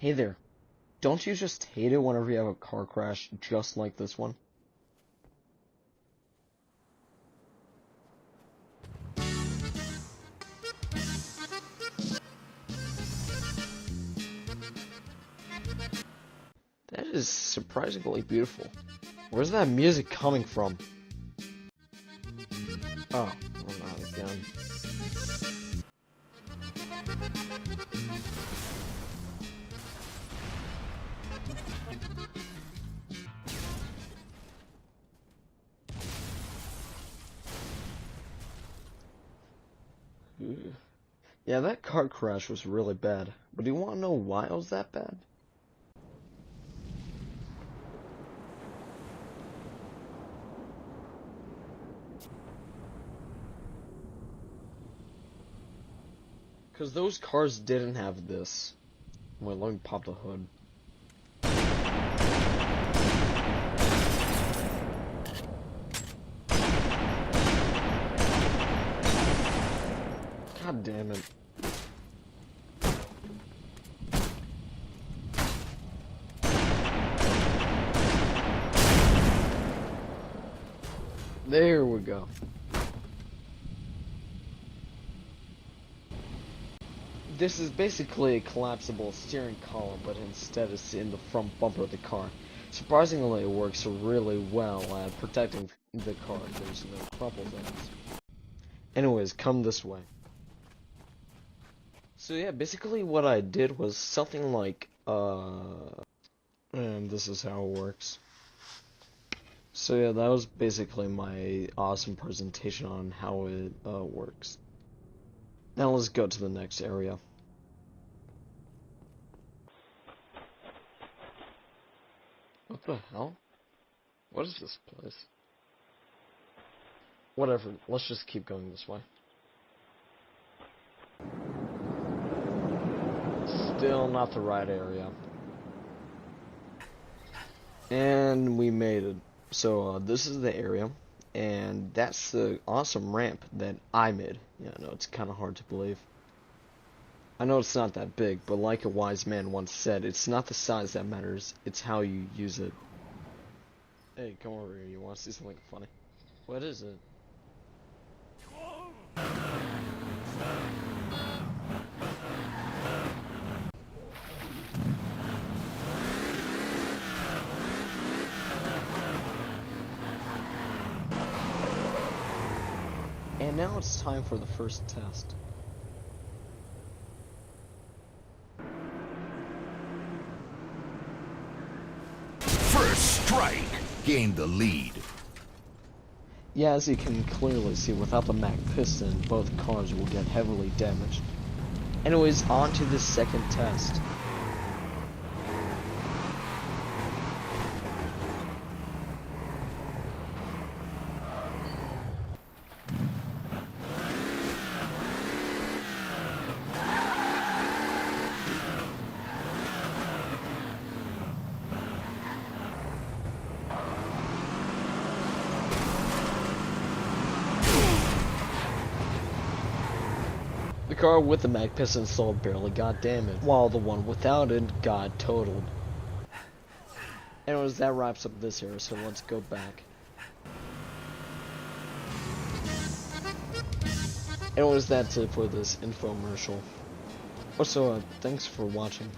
Hey there, don't you just hate it whenever you have a car crash just like this one? That is surprisingly beautiful. Where's that music coming from? Oh, well, not again. Yeah, that car crash was really bad. But do you want to know why it was that bad? Because those cars didn't have this. Wait, let me pop the hood. God damn it. There we go. This is basically a collapsible steering column, but instead it's in the front bumper of the car. Surprisingly, it works really well at protecting the car. There's no crumple things. Anyways, come this way. So yeah, basically what I did was something like, and this is how it works. So yeah, that was basically my awesome presentation on how it works. Now let's go to the next area. What the hell? What is this place? Whatever, let's just keep going this way. Still not the right area. And we made it. So this is the area, and that's the awesome ramp that I made. Yeah, I know, it's kind of hard to believe. I know it's not that big, but like a wise man once said, it's not the size that matters, it's how you use it. Hey, come over here, you want to see something funny? What is it? And now it's time for the first test. First strike gained the lead. Yeah, as you can clearly see, without the mag piston, both cars will get heavily damaged. Anyways, on to the second test. The car with the mag piston installed barely got damaged, while the one without it got totaled. Anyways, that wraps up this area, so let's go back. Anyways, that's it for this infomercial. Also, thanks for watching.